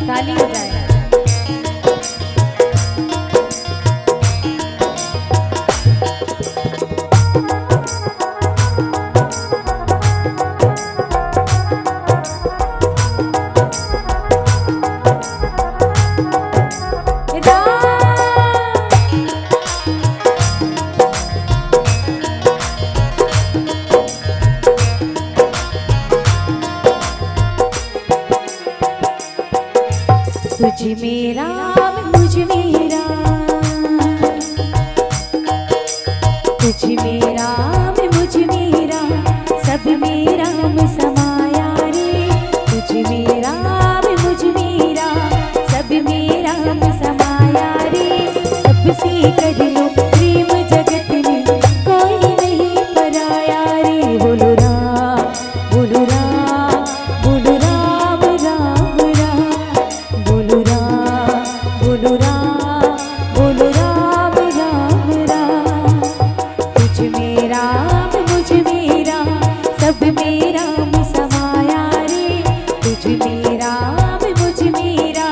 ताली हो जाए। तुझ मेरा मुझ मेरा, तुझ मेरा मुझ मेरा, सब मेरा समाया रे। तुझ मेरा मुझ मेरा, सब मेरा समाया रे। सबसे कर लो प्रेम जगत में, कोई नहीं पराया रे। बोलो राम बोलो राम बोलो राम राम राम, बोलो राम बोलो राम बोलो राम राम राम। तुझ मेरा मुझ मेरा, सब मेरा समाया रे। तुझ मेरा मुझ मेरा,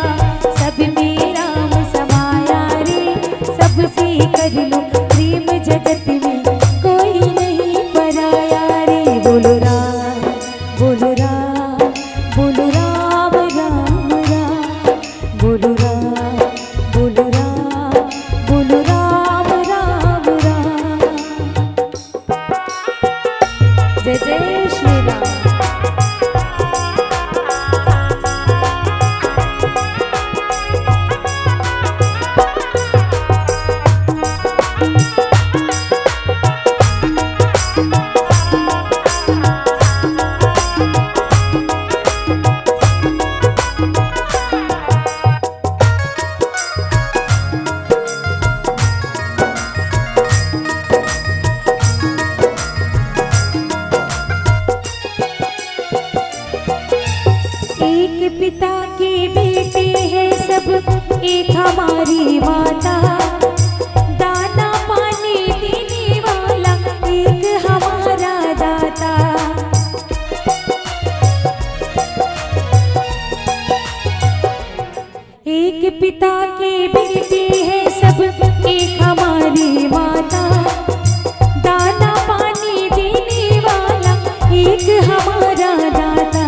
सब मेरा समाया रे। सबसे कर लो प्रेम जगत में, कोई नहीं पराया रे। बोलो राम बोलो राम बोलो राम राम राम, बोलो राम बोलो राम बोलो राम राम राम। जय जय श्री राम। एक पिता के बेटे हैं सब, एक हमारी माता। दाना पानी देने वाला एक हमारा दाता। एक पिता के बेटे हैं सब, एक हमारी माता। दाना पानी देने वाला एक हमारा दाता।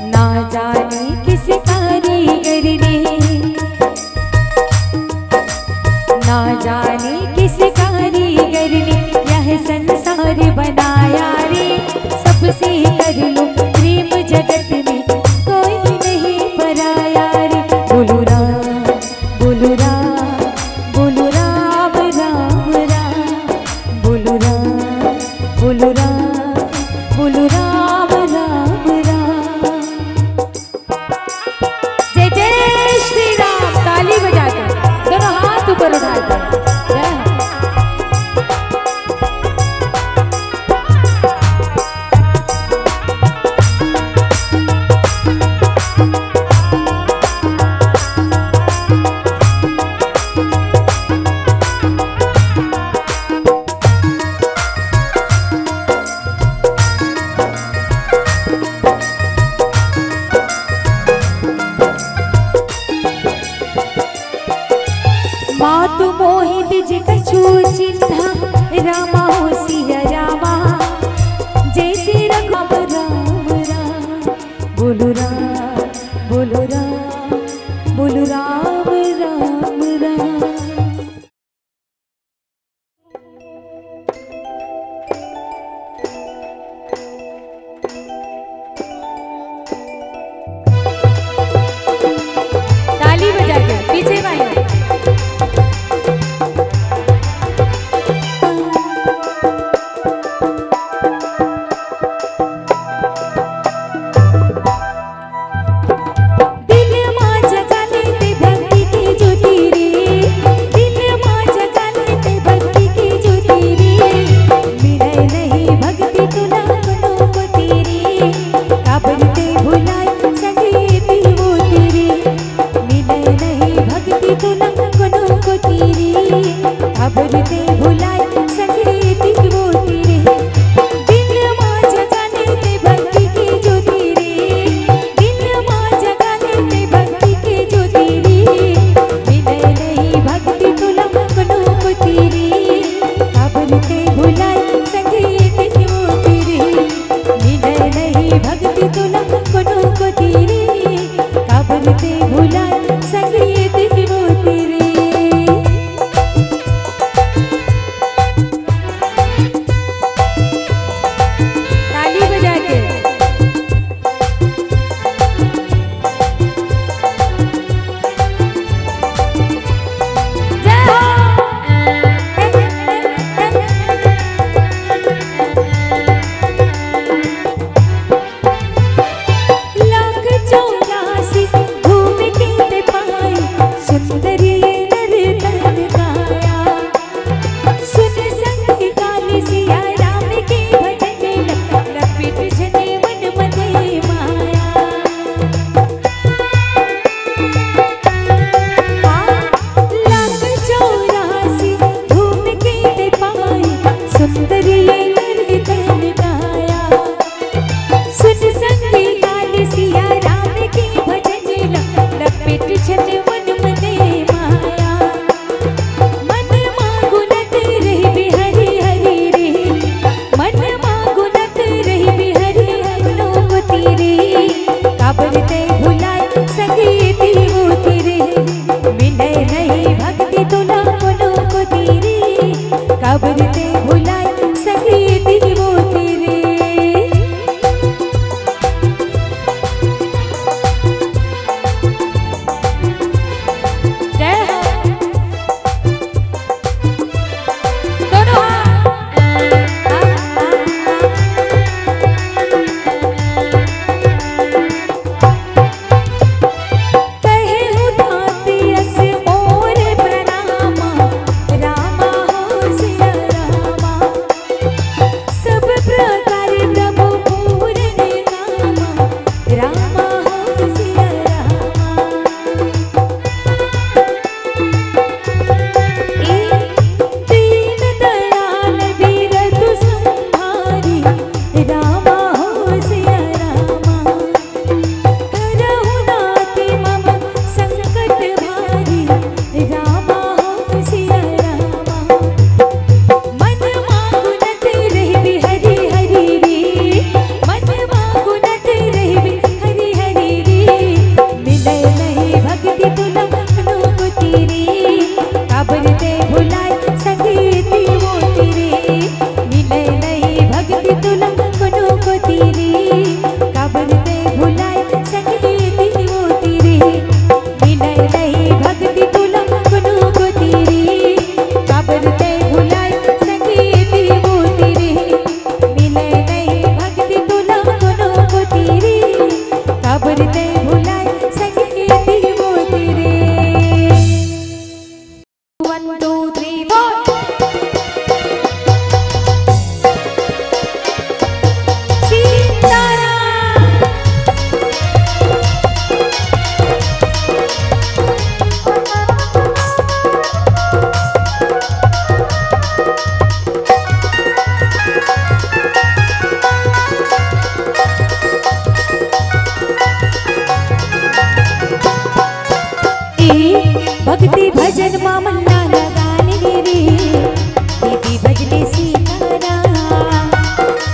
ना जाने किस कारीगर ने, ना जाने किस कारीगर ने यह संसार बनाया रे। सबसे कर लो प्रेम जगत में, कोई नहीं पराया रे। बोलो राम बोलो राम बोलो राम राम राम, बोलो राम बोलो राम बोलो राम राम राम। जय जय श्री राम। ताली बजाकर दोनों हाथ ऊपर उठाकर जय हो। ये करते लगाया। सुन संगी गाल सिया राम की भजन लपेट छन मन मने माया। मन मागुनत रही बिहरी हरी रे, मन मागुनत रही बिहरी हरनो को तेरे। काबर ते भुलाए संगी वो तेरे, मिले नहीं भक्ति तुला मनो को तेरे। काबर ते भुलाए संगी वो तेरे। जय हो दोनों कहे उठाती अस मोर प्रणामा। रामा हो सिया रामा, सब प्रकार प्रभु पूरन कामा। रामा हो सिया रामा। दीन दयाल दीरतु संहारी। रामा हो सिया रामा, करहु नाति मम संकट भारी। रामा हो सिया रामा। मन मागुनत रही बिहरी हरी रे, मन मागुनत रही बिहरी हरी रे। मिले नहीं भक्ति तुला मनो को तेरे। काबर ते भुलाए संगीति वो तेरे, मिले नहीं भक्ति तुला मनो को तेरे। काबर ते भुलाए संगीति वो तेरे, मिले नहीं भक्ति तुला मनो को तेरे। काबर ते भुलाए संगीति वो तेरे, मिले नहीं भक्ति तुला मनो को तेरे। काबर ते भुलाए संगीति वो तेरे। 1 2 3 4 सीताराम। भक्ति भजन मामला लगाने रे, दीदी भजने सीताराम।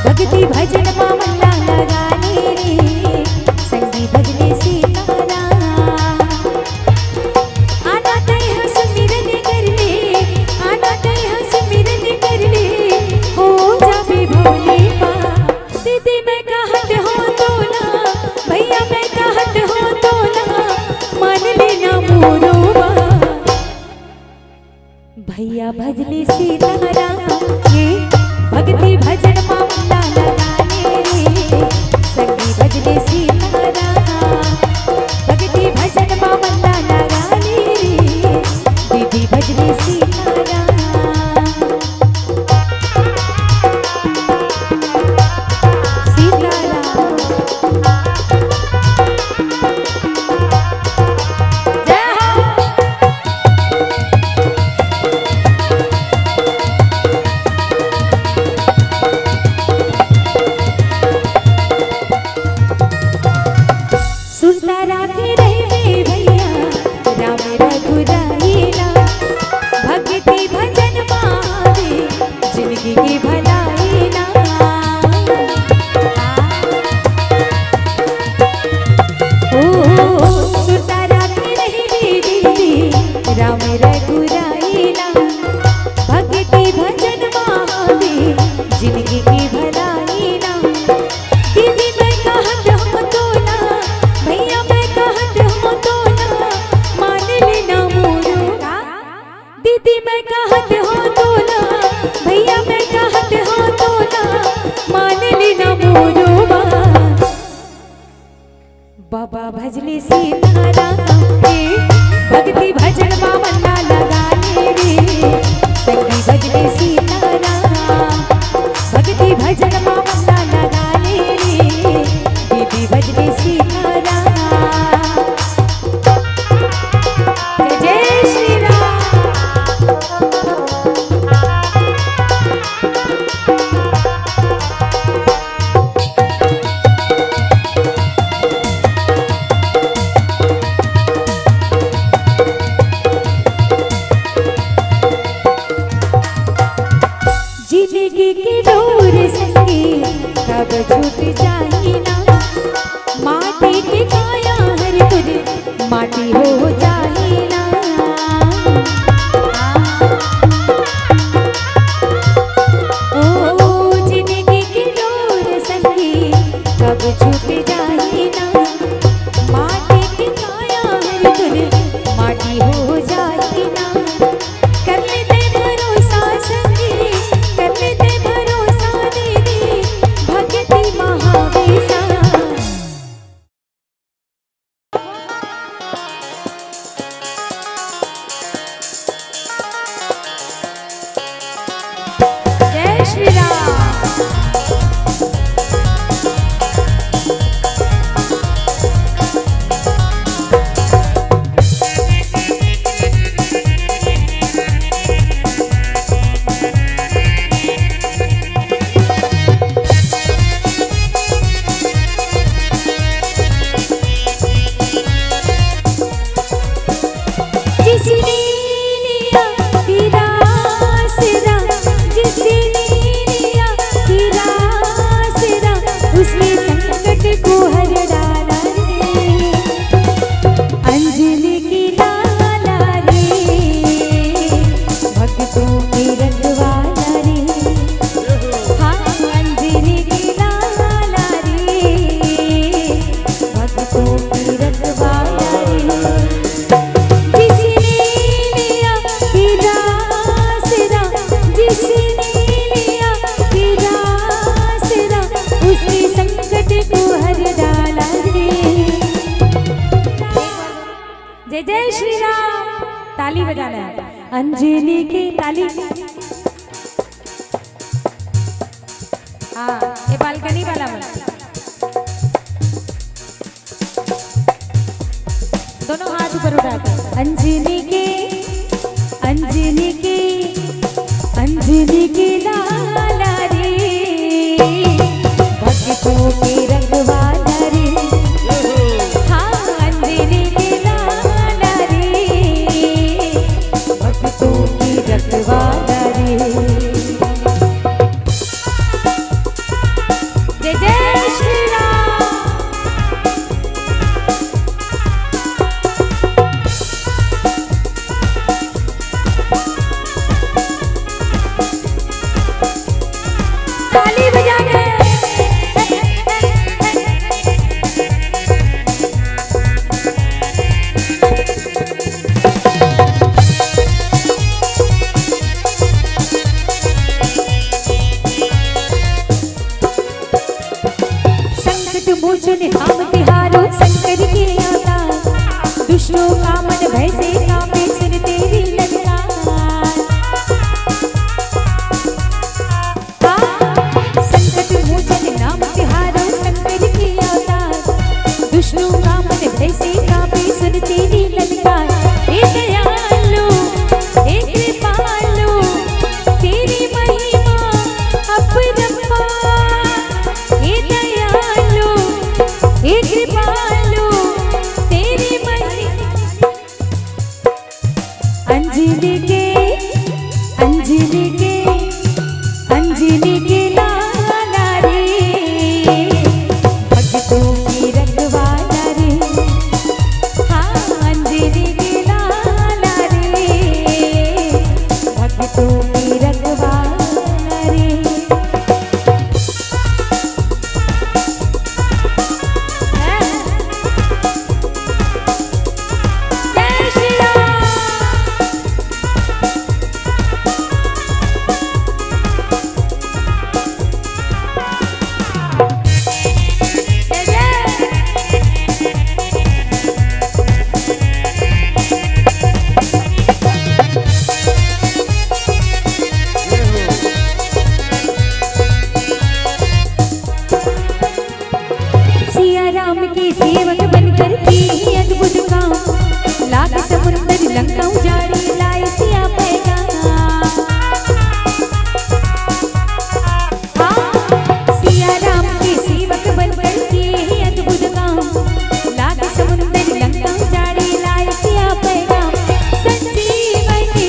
भक्ति भजन मामला लगाने रे, संगी भजने सीताराम। आना तय सुमिरन कर ले, आना तय सुमिरन कर ले, हो जाबे भोले पा। दीदी मैं कहत हो तोला, भैया मैं कहत हो तोला, मान लेना मोरो बात। भैया भजले सीताराम, ये भक्ति भजन मामला लगाने रे, संगी भजले सीताराम। भक्ति भजन मामला लगाने रे, दीदी भजले सीताराम। सीताराम जय हो। सुनता राखे रहे भैया राम रघुराईला। भक्ति भजन मारे जिंदगी की भलाईला। ओ सुनता राखे रहे दीदी राम रघुराईला। भक्ति भजन मारे जिंदगी की भलाईला। दीदी मैं कहत हो तोला, भैया मैं कहत हो तोला, मान लेना मोरो। दीदी मैं कहत हो तोला, भैया मैं कहत हो तोला, मान लेना मोरो बात। बाबा भजले सीताराम, भक्ति भजन मामला लगाने रे, संगी भजले सीताराम। भक्ति भजन मामला लगाने रे, दीदी भजले सीताराम। जय श्री राम। ताली बजाना है। अंजनी की ताली। हाँ, ये बालकनी वाला वाला। दोनों हाथ ऊपर उठा के। अंजनी की लाला रे, भक्तों की रखवाला रे। हाँ, अंजनी की लाला रे, भक्तों की रखवाला रे। जय जय श्री राम। ताली बजा के। संकट मोचन धाम तिहारो शंकर के आता, दुष्टों का मन भय से कांपे सुन तेरी ललकार। संकट मोचन नाम तिहारो शंकर के आता, दुष्टों का मन भय से कांपे सुन तेरी ललकार। हे दयालु, हे कृपालु, तेरी महिमा अपरंपार। हे दयालु, हे कृपालु, तेरी महिमा। अंजनी के लाला रे, भक्तों की रखवाला रे। हाँ, अंजनी के लाला रे, भक्तों की रखवाला रे। जय श्री राम। जय जय। सिया राम के सेवक बनकर की अद्भुत काम, लाख समुंदर लंका उजाड़ी लाए सिया पैगाम। हाँ, सिया राम के सेवक बनकर की अद्भुत काम, लाख समुंदर लंका उजाड़ी लाए सिया पैगाम। संजीवनी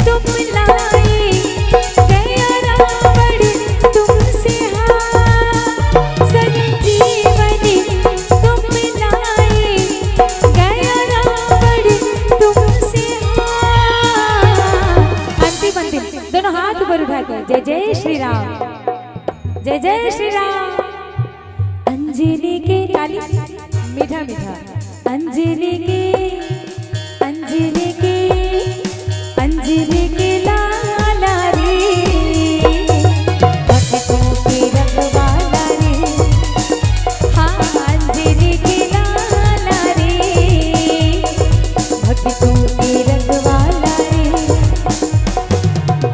तुम लाए, गया रावण तुमसे हार। संजीवनी तुम लाए, गया रावण तुमसे हार। अंतिम दोनों हाथ ऊपर उठा के जय जय श्री राम, जय जय श्री राम। अंजनी के ताली मीठा मीठा। अंजनी के लाला रे, भक्तों की रखवाला रे। हाँ, अंजनी के लाला रे, भक्तों की रखवाला रे।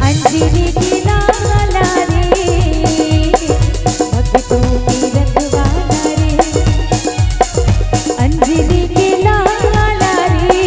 अंजनी के लाला रे, भक्तों की रखवाला रे। अंजनी के लाला रे,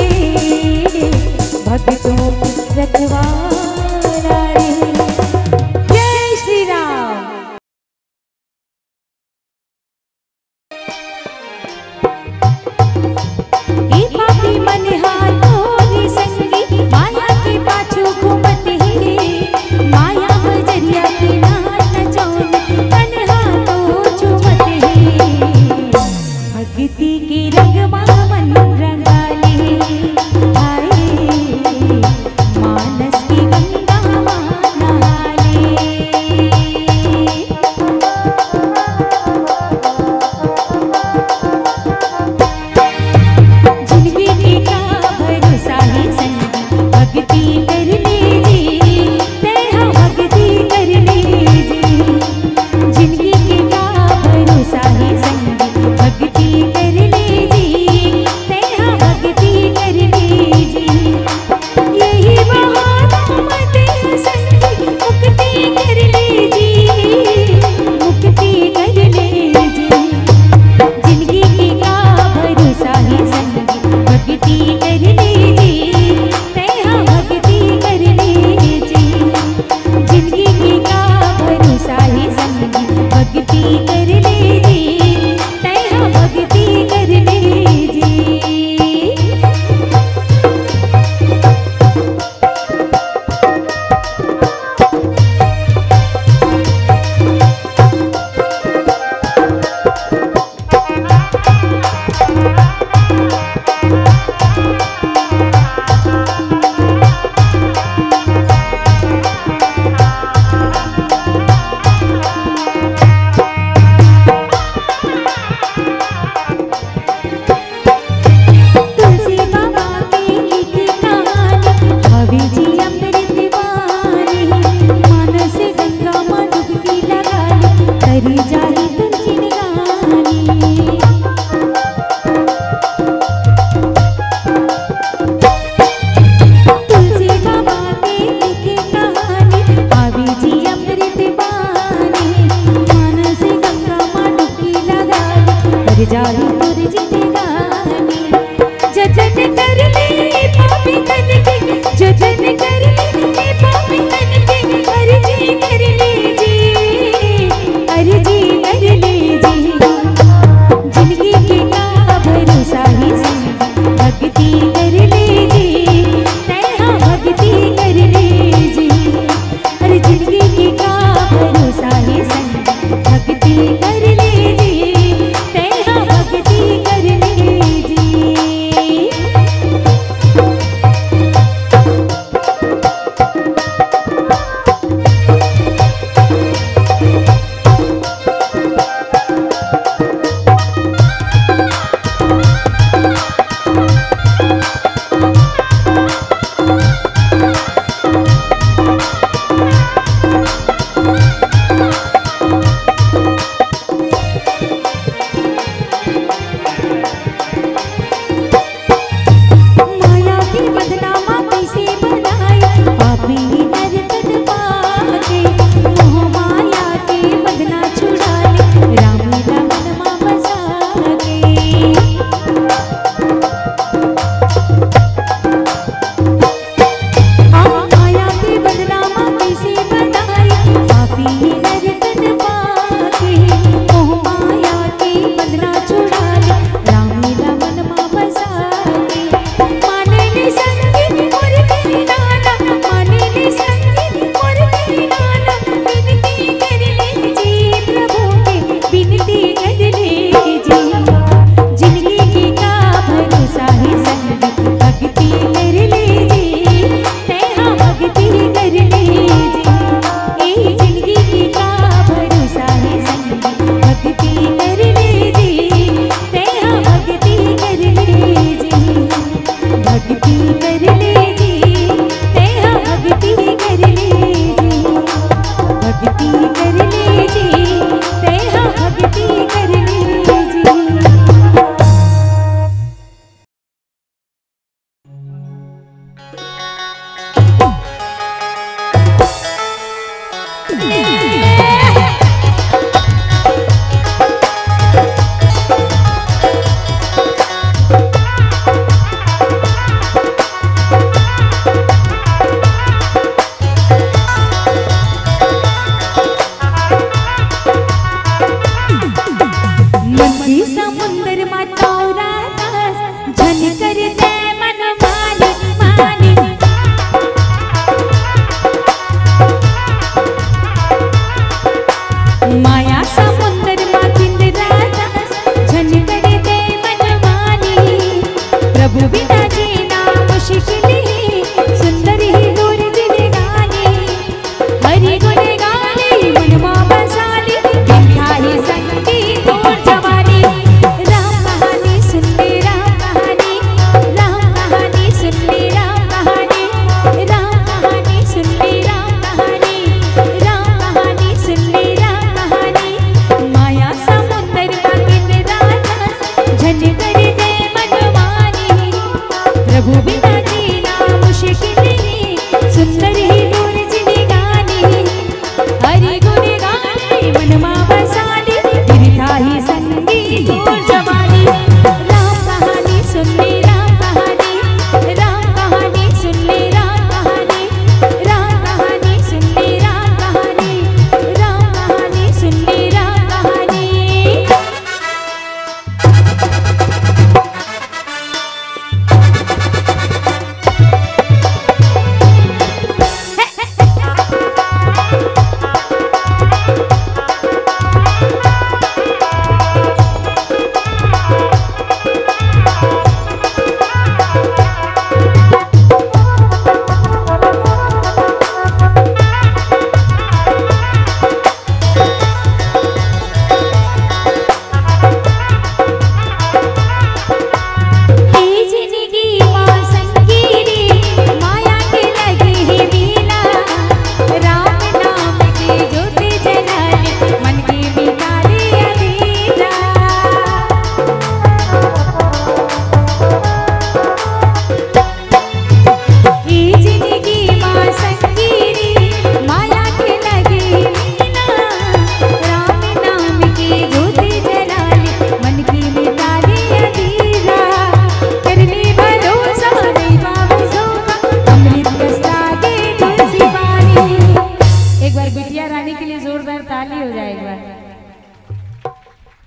करी जाही तुझी निगानी। तुलसी बाबा के लिखे कहानी आवी जी अमृत बानी। मानस गंगा माँ डुबकी लगा कर जाही तुझी निगानी। जतन कर ले पापी तन के, जतन कर ले पापी तन के, अर्जी कर लीजिए, अर्जी कर लीजिए। जिंदगी के का भरोसा ही भक्ति कर लीजिए, नया भक्ति कर लीजिए। अरे जिंदगी के का भरोसा ही भक्ति कर लीजिए, नया भक्ति कर लीजिए।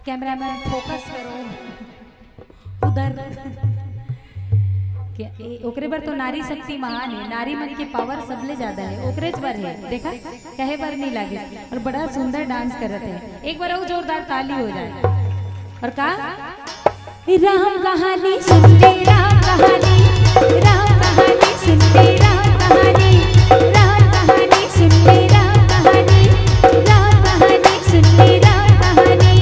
कैमरामैन फोकस करो उधर। ओकरे पर तो नारी शक्ति महान है, नारी मन की पावर सबले ज्यादा है, ओकरे पर है, देखा कहे पर नहीं लागे। और बड़ा सुंदर डांस करते हैं, एक बार और जोरदार ताली हो जाए। और कहा राम कहानी सुन ले, राम कहानी, राम कहानी सुन ले, राम कहानी, राम कहानी सुन ले, राम कहानी, राम कहानी सुन ले, राम कहानी।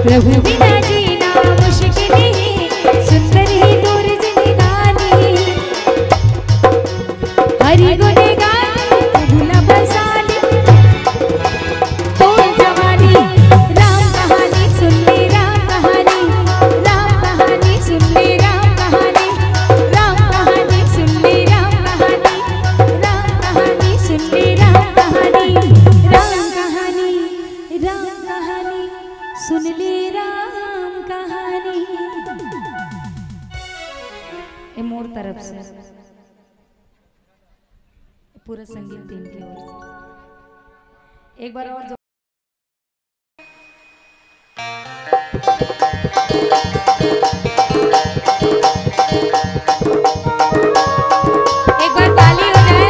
प्रभु बिना जीना मुश्किल ही, सुंदर ही दूर जिंदगानी, हरि गुण गाए भूला बसाली बोल जवानी। राम कहानी सुन ले, राम कहानी, राम कहानी सुन ले, राम कहानी, राम कहानी सुन ले, राम कहानी, राम कहानी सुन ले, राम कहानी, राम कहानी, राम कहानी सुन ले, राम कहानी। ये मोर तरफ से पूरा संगीत टीम की ओर से एक बार और एक बार ताली हो जाए।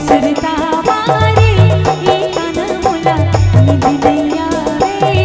सुरता मारे ये काना मोला निंद नहीं आवे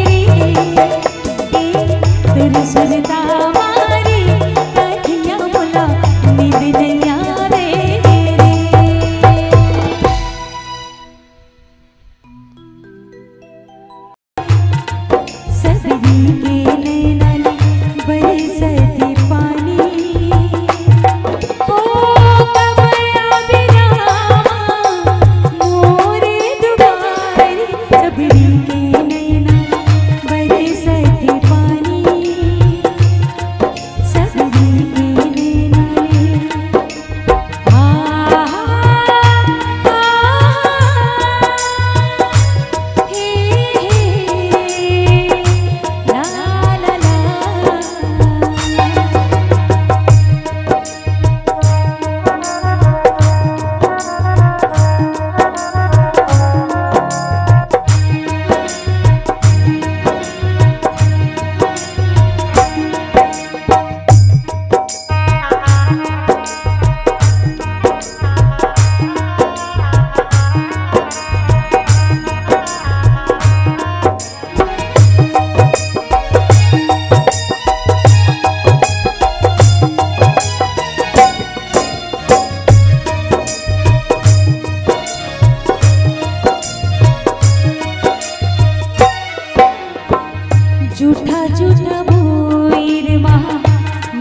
झूठा झूठा भोईर महा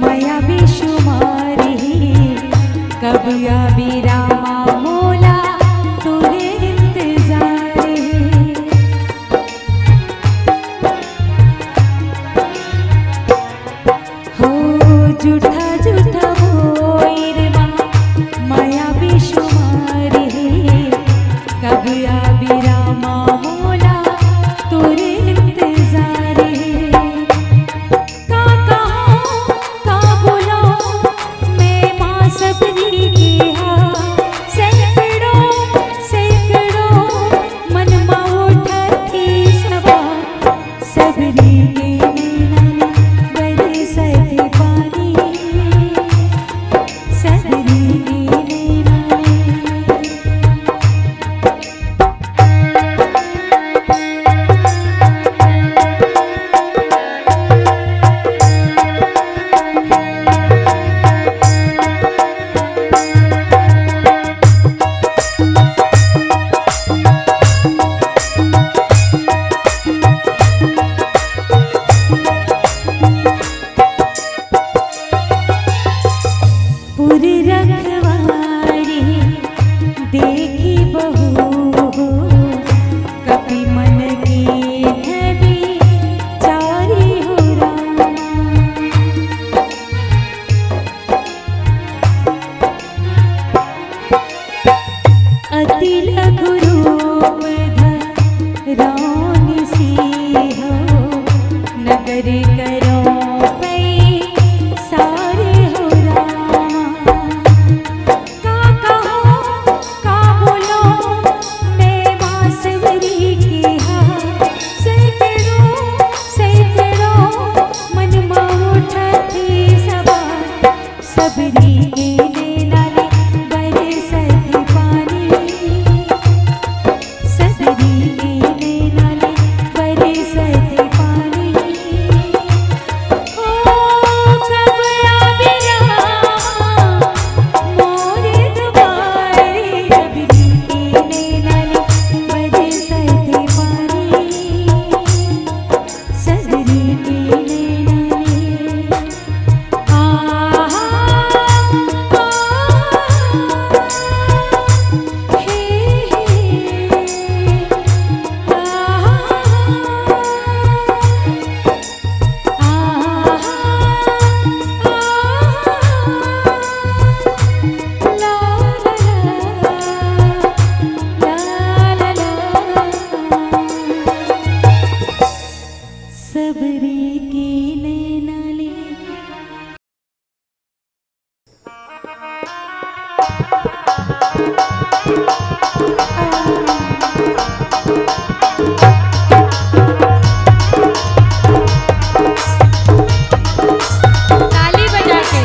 माया बेशुमार है कब आबी रामा मोला तोरे इंतजार है। हो झूठा झूठा भोईर महा माया बेशुमार है कब आबी रामा मोला तोरे इंतजार है। का कहो का बोलो मैं माँ सबरी की हाँ सैकड़ों सैकड़ों मन माँ उठती सवा सबरी के नैना बरसत पानी सबरी के नैना पूरी रखवारी देखी बहू कभी मन की भी चारी हो रामा। अति लघु रूप धरानी सी हो नगर करो पई सारे हो रामा। का कहो का बोलो मैं बांसुरी की हाँ सैकड़ों सैकड़ों मन माँ उठती सवा सबरी के नैना बरसत पानी सबरी के नैना बरसत पानी। ओ कब आबी रामा मोरे दुआरे सबरी के नैना बरसत पानी सबरी के नैना आहा सबरी के नैना ले। ताली बजा के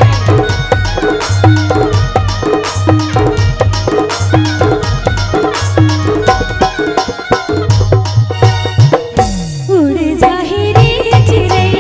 उड़ जाहि रे चिड़ै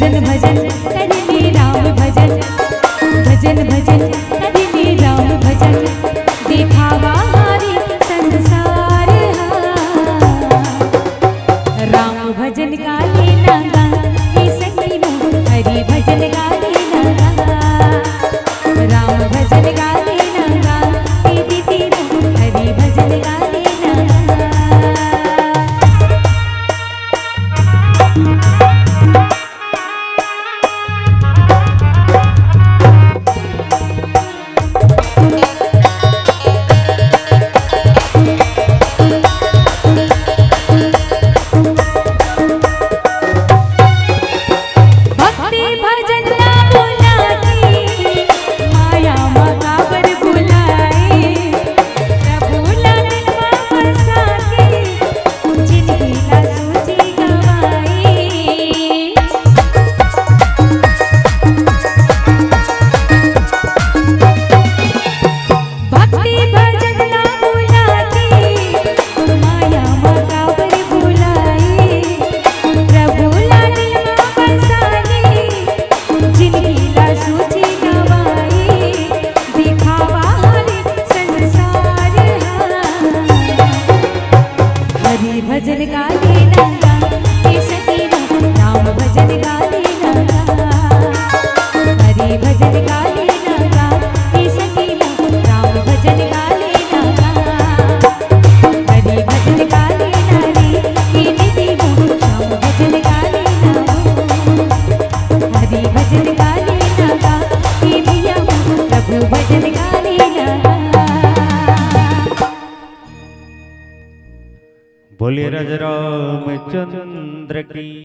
भजन भजन करने राम भजन, भजन भजन करने राम भजन, दिखावा हारे संसार राम भजन का लेना गा, ये सखी नो हरि भजन का लेना गा, राम भजन का लेना गा, ये दीदी नो हरि भजन का लेना गा। भजन गा लेना गा, ये सखी नो राम भजन गा लेना गा, हरि भजन गा लेना गा, ये सखी नो राम भजन गा लेना गा, हरि भजन गा लेना रे, ये निधि नो राम भजन गा लेना हो, हरि भजन गा लेना गा, ये भैया प्रभु भजन गा लेना गा। बोलिए राजा रामचंद्र की।